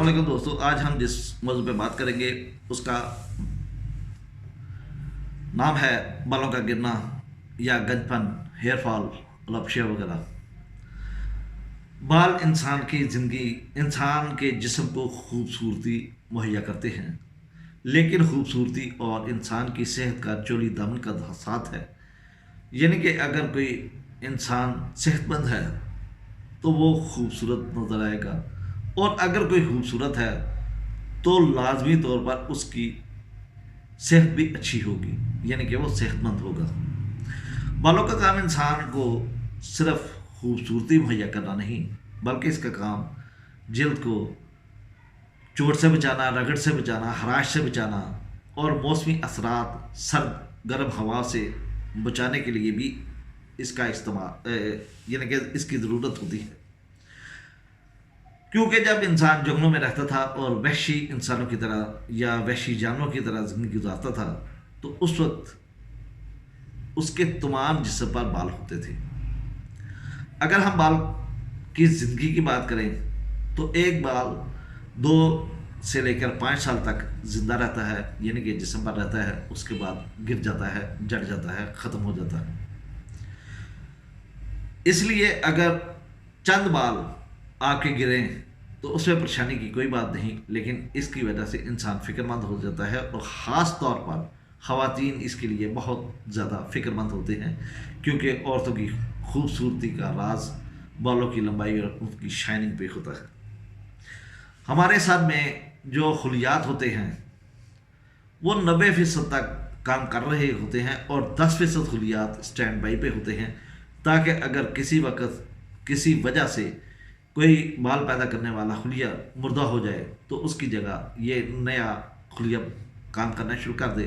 علیکم دوستو، آج ہم جس موضوع پہ بات کریں گے اس کا نام ہے بالوں کا گرنا یا گنج پن، ہیئر فال، الوپشیا وغیرہ۔ بال انسان کی زندگی، انسان کے جسم کو خوبصورتی مہیا کرتے ہیں، لیکن خوبصورتی اور انسان کی صحت کا چولی دامن کا ساتھ ہے۔ یعنی کہ اگر کوئی انسان صحت مند ہے تو وہ خوبصورت نظر آئے گا، اور اگر کوئی خوبصورت ہے تو لازمی طور پر اس کی صحت بھی اچھی ہوگی، یعنی کہ وہ صحت مند ہوگا۔ بالوں کا کام انسان کو صرف خوبصورتی مہیا کرنا نہیں، بلکہ اس کا کام جلد کو چوٹ سے بچانا، رگڑ سے بچانا، خراش سے بچانا اور موسمی اثرات، سرد گرم ہوا سے بچانے کے لیے بھی اس کا استعمال یعنی کہ اس کی ضرورت ہوتی ہے۔ کیونکہ جب انسان جنگلوں میں رہتا تھا اور وحشی انسانوں کی طرح یا وحشی جانوروں کی طرح زندگی گزارتا تھا تو اس وقت اس کے تمام جسم پر بال ہوتے تھے۔ اگر ہم بال کی زندگی کی بات کریں تو ایک بال 2 سے لے کر 5 سال تک زندہ رہتا ہے، یعنی کہ جسم پر رہتا ہے، اس کے بعد گر جاتا ہے، جڑ جاتا ہے، ختم ہو جاتا ہے۔ اس لیے اگر چند بال آپ کے گریں تو اس میں پریشانی کی کوئی بات نہیں، لیکن اس کی وجہ سے انسان فکر مند ہو جاتا ہے، اور خاص طور پر خواتین اس کے لیے بہت زیادہ فکر مند ہوتے ہیں، کیونکہ عورتوں کی خوبصورتی کا راز بالوں کی لمبائی اور ان کی شائننگ پہ ہوتا ہے۔ ہمارے سر میں جو خلیات ہوتے ہیں وہ 90% تک کام کر رہے ہوتے ہیں، اور 10% خلیات اسٹینڈ بائی پہ ہوتے ہیں، تاکہ اگر کسی وقت کسی وجہ سے کوئی بال پیدا کرنے والا خلیہ مردہ ہو جائے تو اس کی جگہ یہ نیا خلیہ کام کرنا شروع کر دے،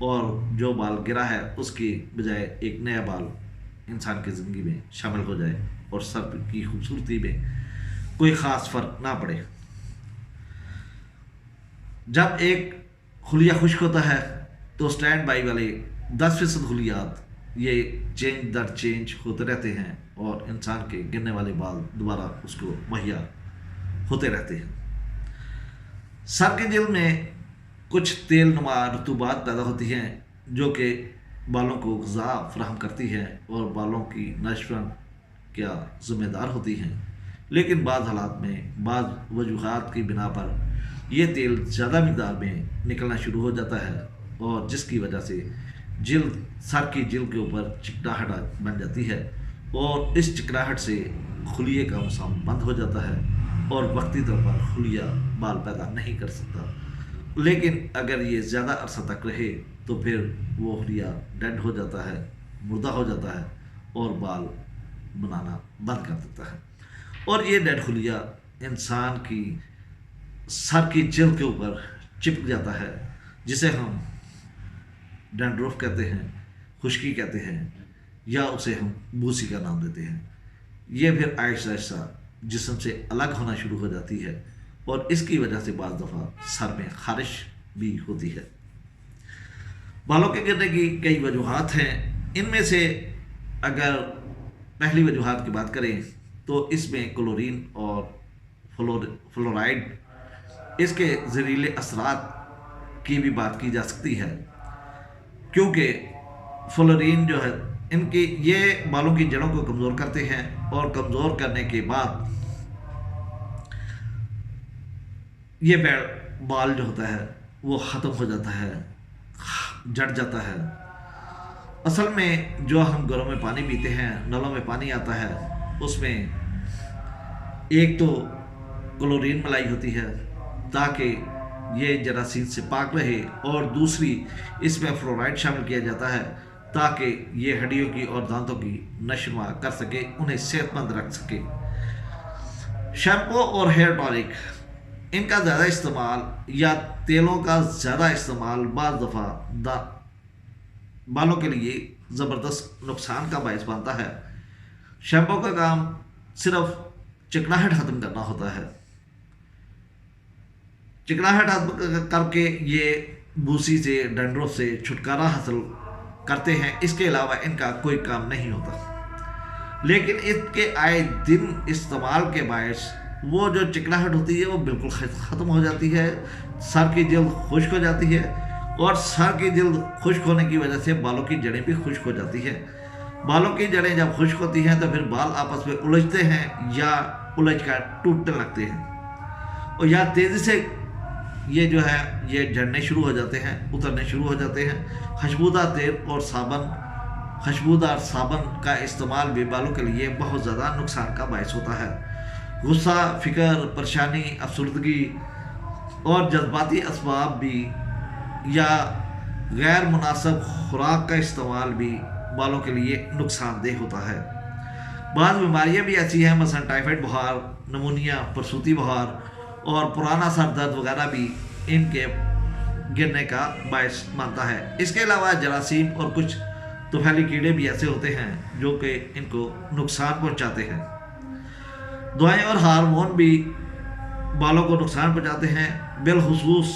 اور جو بال گرا ہے اس کی بجائے ایک نیا بال انسان کی زندگی میں شامل ہو جائے، اور سر کی خوبصورتی میں کوئی خاص فرق نہ پڑے۔ جب ایک خلیہ خشک ہوتا ہے تو اسٹینڈ بائی والے 10% خلیات یہ چینج در چینج ہوتے رہتے ہیں، اور انسان کے گرنے والے بال دوبارہ اس کو مہیا ہوتے رہتے ہیں۔ سر کے جلد میں کچھ تیل نما رطوبات پیدا ہوتی ہیں جو کہ بالوں کو غذا فراہم کرتی ہے اور بالوں کی نشوون کا ذمہ دار ہوتی ہیں، لیکن بعض حالات میں بعض وجوہات کی بنا پر یہ تیل زیادہ مقدار میں نکلنا شروع ہو جاتا ہے، اور جس کی وجہ سے سر کی جلد کے اوپر چکناہٹ بن جاتی ہے، اور اس چکناہٹ سے خلیے کا مسام بند ہو جاتا ہے، اور وقتی طور پر خلیہ بال پیدا نہیں کر سکتا۔ لیکن اگر یہ زیادہ عرصہ تک رہے تو پھر وہ خلیہ ڈیڈ ہو جاتا ہے، مردہ ہو جاتا ہے، اور بال بنانا بند کر دیتا ہے، اور یہ ڈیڈ خلیہ انسان کی سر کی جلد کے اوپر چپک جاتا ہے، جسے ہم ڈینڈرف کہتے ہیں، خشکی کہتے ہیں، یا اسے ہم بوسی کا نام دیتے ہیں۔ یہ پھر آہستہ آہستہ جسم سے الگ ہونا شروع ہو جاتی ہے، اور اس کی وجہ سے بعض دفعہ سر میں خارش بھی ہوتی ہے۔ بالوں کے گرنے کی کئی وجوہات ہیں، ان میں سے اگر پہلی وجوہات کی بات کریں تو اس میں کلورین اور فلورائڈ، اس کے زہریلے اثرات کی بھی بات کی جا سکتی ہے، کیونکہ فلورین جو ہے ان کی یہ بالوں کی جڑوں کو کمزور کرتے ہیں، اور کمزور کرنے کے بعد یہ بال جو ہوتا ہے وہ ختم ہو جاتا ہے، جڑ جاتا ہے۔ اصل میں جو ہم گھروں میں پانی پیتے ہیں، نلوں میں پانی آتا ہے، اس میں ایک تو کلورین ملائی ہوتی ہے تاکہ یہ جراثیم سے پاک رہے، اور دوسری اس میں فلورائڈ شامل کیا جاتا ہے تاکہ یہ ہڈیوں کی اور دانتوں کی نشو و نما کر سکے، انہیں صحت مند رکھ سکے۔ شیمپو اور ہیئر ٹانک، ان کا زیادہ استعمال یا تیلوں کا زیادہ استعمال بعض دفعہ بالوں کے لیے زبردست نقصان کا باعث بنتا ہے۔ شیمپو کا کام صرف چکناہٹ ختم کرنا ہوتا ہے، چکناہٹ ختم کر کے یہ بوسی سے، ڈینڈرف سے چھٹکارا حاصل کرتے ہیں، اس کے علاوہ ان کا کوئی کام نہیں ہوتا۔ لیکن اس کے آئے دن استعمال کے باعث وہ جو چکناہٹ ہوتی ہے وہ بالکل ختم ہو جاتی ہے، سر کی جلد خشک ہو جاتی ہے، اور سر کی جلد خشک ہونے کی وجہ سے بالوں کی جڑیں بھی خشک ہو جاتی ہے۔ بالوں کی جڑیں جب خشک ہوتی ہیں تو پھر بال آپس میں الجھتے ہیں یا الجھ کر ٹوٹنے لگتے ہیں، اور یا تیزی سے یہ جو ہے یہ جھڑنے شروع ہو جاتے ہیں، اترنے شروع ہو جاتے ہیں۔ خوشبودار صابن کا استعمال بھی بالوں کے لیے بہت زیادہ نقصان کا باعث ہوتا ہے۔ غصہ، فکر، پریشانی، افسردگی اور جذباتی اسباب بھی یا غیر مناسب خوراک کا استعمال بھی بالوں کے لیے نقصان دہ ہوتا ہے۔ بعض بیماریاں بھی ایسی ہیں، مثلا ٹائیفائڈ بخار، نمونیا، پرسوتی بخار اور پرانا سر درد وغیرہ بھی ان کے گرنے کا باعث بنتا ہے۔ اس کے علاوہ جراثیم اور کچھ طفیلی کیڑے بھی ایسے ہوتے ہیں جو کہ ان کو نقصان پہنچاتے ہیں۔ دوائیں اور ہارمون بھی بالوں کو نقصان پہنچاتے ہیں، بالخصوص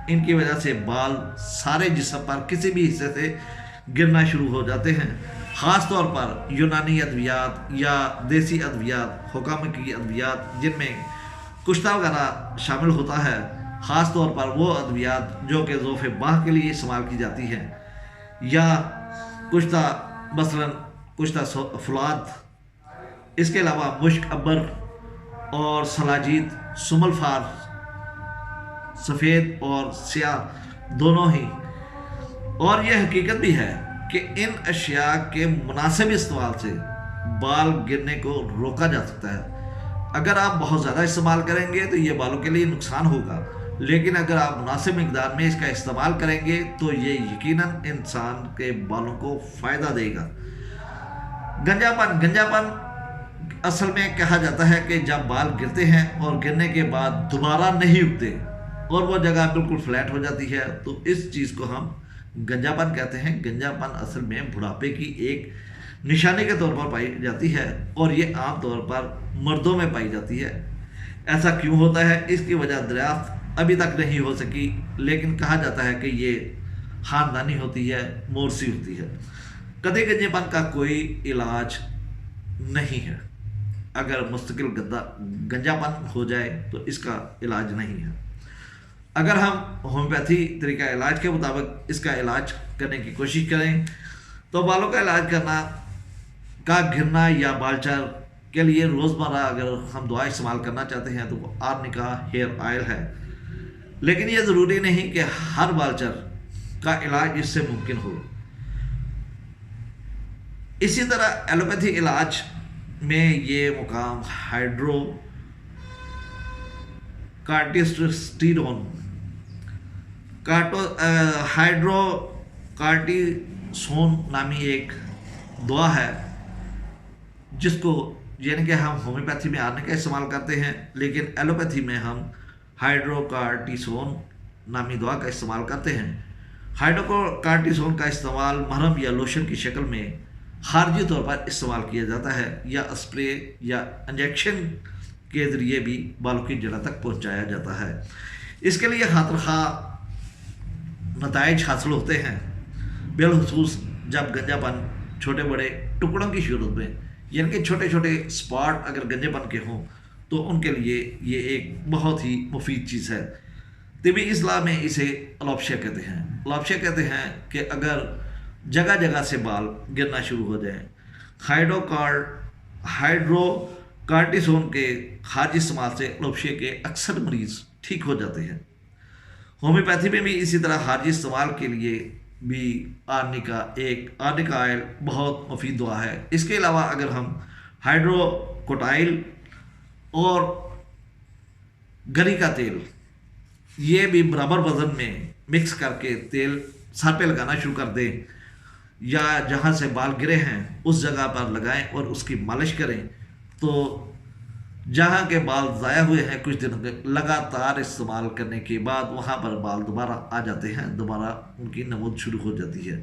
ان کی وجہ سے بال سارے جسم پر کسی بھی حصے سے گرنا شروع ہو جاتے ہیں۔ خاص طور پر یونانی ادویات یا دیسی ادویات، حکام کی ادویات جن میں کشتہ وغیرہ شامل ہوتا ہے، خاص طور پر وہ ادویات جو کہ ذوف باہ کے لیے استعمال کی جاتی ہیں، یا کشتہ مثلا کشتہ فولاد، اس کے علاوہ مشک ابر اور سلاجید، سمل فار، سفید اور سیاہ دونوں ہی۔ اور یہ حقیقت بھی ہے کہ ان اشیاء کے مناسب استعمال سے بال گرنے کو روکا جا سکتا ہے۔ اگر آپ بہت زیادہ استعمال کریں گے تو یہ بالوں کے لیے نقصان ہوگا، لیکن اگر آپ مناسب مقدار میں اس کا استعمال کریں گے تو یہ یقیناً انسان کے بالوں کو فائدہ دے گا۔ گنجا پن اصل میں کہا جاتا ہے کہ جب بال گرتے ہیں اور گرنے کے بعد دوبارہ نہیں اگتے اور وہ جگہ بالکل فلیٹ ہو جاتی ہے، تو اس چیز کو ہم گنجا پن کہتے ہیں۔ گنجا پن اصل میں بڑھاپے کی ایک نشانی کے طور پر پائی جاتی ہے، اور یہ عام طور پر مردوں میں پائی جاتی ہے۔ ایسا کیوں ہوتا ہے، اس کی وجہ دریافت ابھی تک نہیں ہو سکی، لیکن کہا جاتا ہے کہ یہ خاندانی ہوتی ہے، مورثی ہوتی ہے۔ قطعی گنجے پن کا کوئی علاج نہیں ہے۔ اگر مستقل گنجا پن ہو جائے تو اس کا علاج نہیں ہے۔ اگر ہم ہومیوپیتھی طریقہ علاج کے مطابق اس کا علاج کرنے کی کوشش کریں تو بالوں کا علاج کرنا کا گرنا یا بالچر کے لیے روزمرہ اگر ہم دعا استعمال کرنا چاہتے ہیں تو وہ آرنیکا ہیئر آئل ہے، لیکن یہ ضروری نہیں کہ ہر بالچر کا علاج اس سے ممکن ہو۔ اسی طرح ایلوپیتھی علاج میں یہ مقام ہائیڈرو کارٹیسون نامی ایک دوا ہے، جس کو یعنی کہ ہم ہومیوپیتھی میں آرنیکا کا استعمال کرتے ہیں، لیکن ایلوپیتھی میں ہم ہائیڈرو کارٹیسون نامی دوا کا استعمال کرتے ہیں۔ ہائیڈرو کارٹیسون کا استعمال مرہم یا لوشن کی شکل میں خارجی طور پر استعمال کیا جاتا ہے، یا اسپرے یا انجیکشن کے ذریعے بھی بالوں کی جڑوں تک پہنچایا جاتا ہے۔ اس کے لیے خاطر خواہ نتائج حاصل ہوتے ہیں، بالخصوص جب گنجا پن چھوٹے بڑے ٹکڑوں کی صورت میں، یعنی کہ چھوٹے چھوٹے اسپاٹ اگر گنجے پن کے ہوں تو ان کے لیے یہ ایک بہت ہی مفید چیز ہے۔ طبی اصطلاح میں اسے الوپشیا کہتے ہیں۔ الوپشیا کہتے ہیں کہ اگر جگہ جگہ سے بال گرنا شروع ہو جائیں، ہائیڈرو کارٹیسون کے خارجی استعمال سے الوپشیا کے اکثر مریض ٹھیک ہو جاتے ہیں۔ ہومیوپیتھی میں بھی اسی طرح خارجی استعمال کے لیے بھی آرنیکا آئل بہت مفید دوا ہے۔ اس کے علاوہ اگر ہم ہائیڈروکوٹائل اور گری کا تیل یہ بھی برابر وزن میں مکس کر کے تیل سر پہ لگانا شروع کر دیں، یا جہاں سے بال گرے ہیں اس جگہ پر لگائیں اور اس کی مالش کریں، تو جہاں کے بال ضائع ہوئے ہیں کچھ دن لگاتار استعمال کرنے کے بعد وہاں پر بال دوبارہ آ جاتے ہیں، دوبارہ ان کی نمود شروع ہو جاتی ہے۔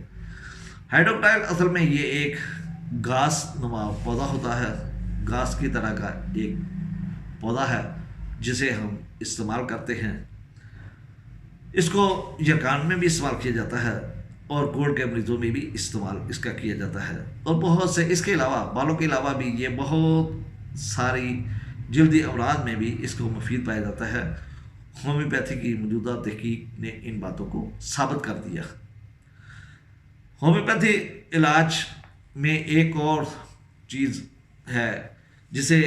ہائیڈروکوٹائل اصل میں یہ ایک گھاس نما پودا ہوتا ہے، گھاس کی طرح کا ایک پودا ہے جسے ہم استعمال کرتے ہیں۔ اس کو یرکان میں بھی استعمال کیا جاتا ہے اور کوڑ کے مریضوں میں بھی استعمال اس کا کیا جاتا ہے، اور بہت سے اس کے علاوہ بالوں کے علاوہ بھی یہ بہت ساری جلدی امراض میں بھی اس کو مفید پایا جاتا ہے۔ ہومیوپیتھی کی موجودہ تحقیق نے ان باتوں کو ثابت کر دیا۔ ہومیوپیتھی علاج میں ایک اور چیز ہے جسے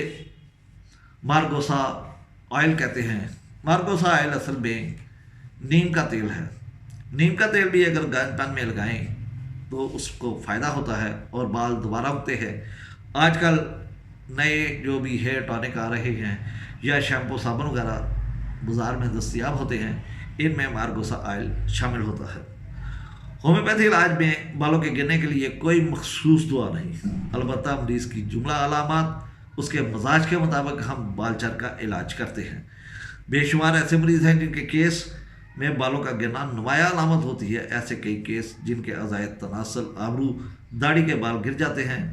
مارگوسا آئل کہتے ہیں۔ مارگوسا آئل اصل میں نیم کا تیل ہے۔ نیم کا تیل بھی اگر گرم پین میں لگائیں تو اس کو فائدہ ہوتا ہے اور بال دوبارہ اگتے ہیں۔ آج کل نئے جو بھی ہیئر ٹانک آ رہے ہیں یا شیمپو صابن وغیرہ بازار میں دستیاب ہوتے ہیں، ان میں مارگوسا آئل شامل ہوتا ہے۔ ہومیوپیتھی علاج میں بالوں کے گرنے کے لیے کوئی مخصوص دعا نہیں، البتہ مریض کی جملہ علامات اس کے مزاج کے مطابق ہم بال چر کا علاج کرتے ہیں۔ بے شمار ایسے مریض ہیں جن کے کیس میں بالوں کا گرنا نمایاں علامت ہوتی ہے۔ ایسے کئی کیس جن کے اعضائے تناسل، آبرو، داڑھی کے بال گر جاتے ہیں،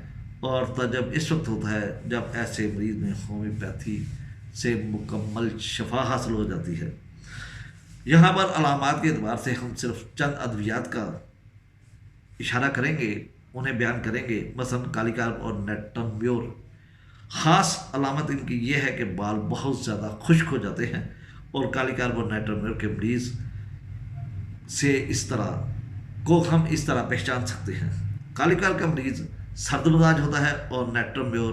اور تجب اس وقت ہوتا ہے جب ایسے مریض میں ہومیوپیتھی سے مکمل شفا حاصل ہو جاتی ہے۔ یہاں پر علامات کے اعتبار سے ہم صرف چند ادویات کا اشارہ کریں گے، انہیں بیان کریں گے۔ مثلا کالی کارپ اور نیٹمبیور۔ خاص علامت ان کی یہ ہے کہ بال بہت زیادہ خشک ہو جاتے ہیں، اور کالی کارپ اور نیٹمبیور کے مریض سے ہم اس طرح پہچان سکتے ہیں۔ کالی کارپ کا مریض سرد مزاج ہوتا ہے، اور نیٹمبیور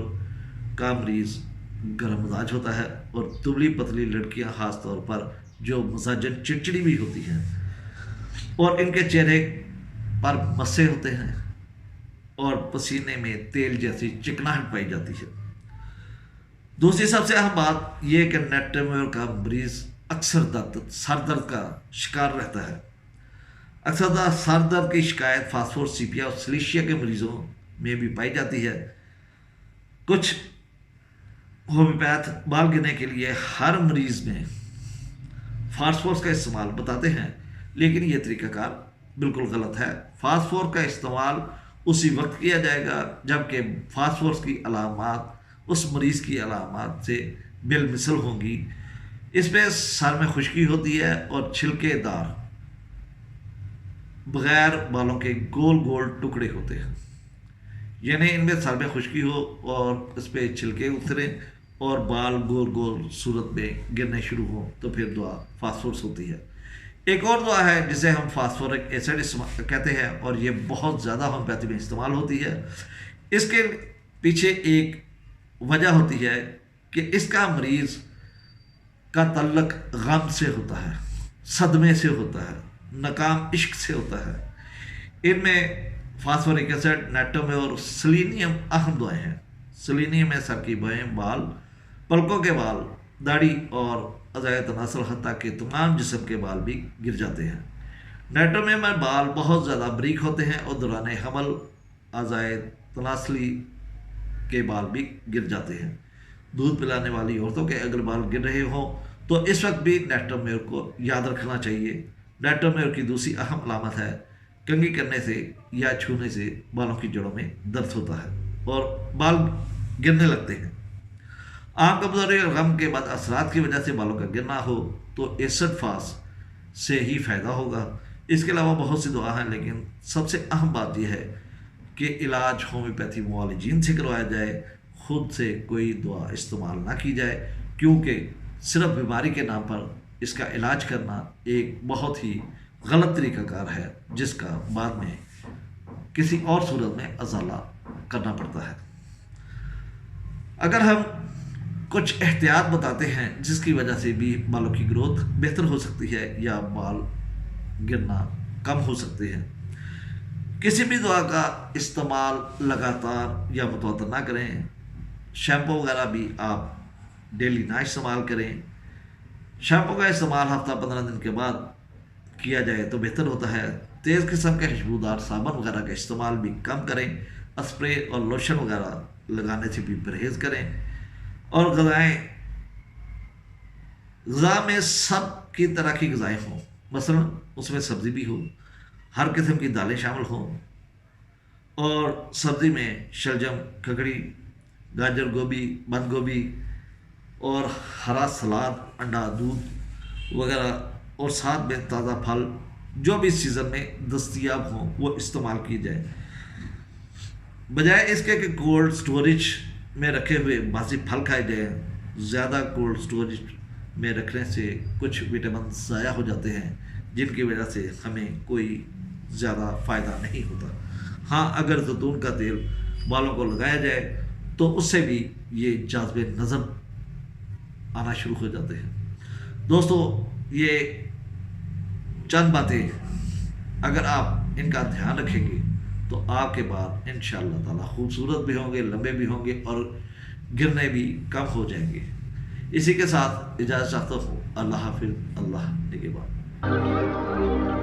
کا مریض گرم مزاج ہوتا ہے، اور دبلی پتلی لڑکیاں خاص طور پر جو مزاجن چڑچڑی بھی ہوتی ہیں، اور ان کے چہرے پر مسے ہوتے ہیں، اور پسینے میں تیل جیسی چکناہٹ پائی جاتی ہے۔ دوسری سب سے اہم بات یہ کہ نیٹمبیور کا مریض اکثر سر درد کا شکار رہتا ہے۔ اکثر سر درد کی شکایت فاسفورس، سیپیا اور سلیشیا کے مریضوں میں بھی پائی جاتی ہے۔ کچھ ہومیوپیتھ بال گرنے کے لیے ہر مریض میں فاسفورس کا استعمال بتاتے ہیں، لیکن یہ طریقہ کار بالکل غلط ہے۔ فاسفورس کا استعمال اسی وقت کیا جائے گا جبکہ فاسفورس کی علامات اس مریض کی علامات سے بالمثل ہوں گی۔ اس میں سر میں خشکی ہوتی ہے اور چھلکے دار بغیر بالوں کے گول گول ٹکڑے ہوتے ہیں، یعنی ان میں سر میں خشکی ہو اور اس پہ چھلکے اتریں اور بال گول گول صورت میں گرنے شروع ہوں تو پھر دعا فاسفورس ہوتی ہے۔ ایک اور دعا ہے جسے ہم فاسفورک ایسڈ کہتے ہیں، اور یہ بہت زیادہ ہومیوپیتھی میں استعمال ہوتی ہے۔ اس کے پیچھے ایک وجہ ہوتی ہے کہ اس کا مریض کا تعلق غم سے ہوتا ہے، صدمے سے ہوتا ہے، ناکام عشق سے ہوتا ہے۔ ان میں فاسفورک ایسڈ، نیٹمبیور اور سیلینیم اہم دعائیں ہیں۔ سیلینیم میں سر کی بائیں بال، پلکوں کے بال، داڑھی اور اعضائے تناسل حتیٰ کہ تمام جسم کے بال بھی گر جاتے ہیں۔ نیٹمبیور میں بال بہت زیادہ باریک ہوتے ہیں اور دوران حمل اعضائے تناسلی کے بال بھی گر جاتے ہیں۔ دودھ پلانے والی عورتوں کے اگر بال گر رہے ہوں تو اس وقت بھی نیٹمبیور کو یاد رکھنا چاہیے۔ نیٹمبیور کی دوسری اہم علامت ہے کنگھی کرنے سے یا چھونے سے بالوں کی جڑوں میں درد ہوتا ہے اور بال گرنے لگتے ہیں۔ عام کمزوری اور غم کے بعد اثرات کی وجہ سے بالوں کا گرنا ہو تو ایسڈ فاس سے ہی فائدہ ہوگا۔ اس کے علاوہ بہت سی دعا ہیں، لیکن سب سے اہم بات یہ ہے کہ علاج ہومیوپیتھی معالجین سے کروایا جائے، خود سے کوئی دعا استعمال نہ کی جائے، کیونکہ صرف بیماری کے نام پر اس کا علاج کرنا ایک بہت ہی غلط طریقہ کار ہے جس کا بعد میں کسی اور صورت میں ازالہ کرنا پڑتا ہے۔ اگر ہم کچھ احتیاط بتاتے ہیں جس کی وجہ سے بھی بالوں کی گروتھ بہتر ہو سکتی ہے یا بال گرنا کم ہو سکتے ہیں۔ کسی بھی دوا کا استعمال لگاتار یا متواتر نہ کریں۔ شیمپو وغیرہ بھی آپ ڈیلی نہ استعمال کریں۔ شیمپو کا استعمال ہفتہ 15 دن کے بعد کیا جائے تو بہتر ہوتا ہے۔ تیز قسم کے خوشبودار صابن وغیرہ کا استعمال بھی کم کریں۔ اسپرے اور لوشن وغیرہ لگانے سے بھی پرہیز کریں، اور غذا میں سب کی طرح کی غذائیں ہوں، مثلا اس میں سبزی بھی ہو، ہر قسم کی دالیں شامل ہوں، اور سبزی میں شلجم، ککڑی، گاجر، گوبھی، بند گوبھی اور ہرا سلاد، انڈا، دودھ وغیرہ، اور ساتھ میں تازہ پھل جو بھی سیزن میں دستیاب ہوں وہ استعمال کیے جائیں، بجائے اس کے کہ کولڈ سٹوریج میں رکھے ہوئے باسی پھل کھائے جائیں زیادہ کولڈ اسٹوریج میں رکھنے سے کچھ وٹامن ضائع ہو جاتے ہیں، جن کی وجہ سے ہمیں کوئی زیادہ فائدہ نہیں ہوتا۔ ہاں، اگر زیتون کا تیل بالوں کو لگایا جائے تو اس سے بھی یہ جاذب نظر آنا شروع ہو جاتے ہیں۔ دوستو، یہ چند باتیں اگر آپ ان کا دھیان رکھیں گے تو آپ کے بال انشاءاللہ تعالیٰ خوبصورت بھی ہوں گے، لمبے بھی ہوں گے اور گرنے بھی کم ہو جائیں گے۔ اسی کے ساتھ اجازت چاہتا ہوں۔ اللہ حافظ، اللہ نگہبان۔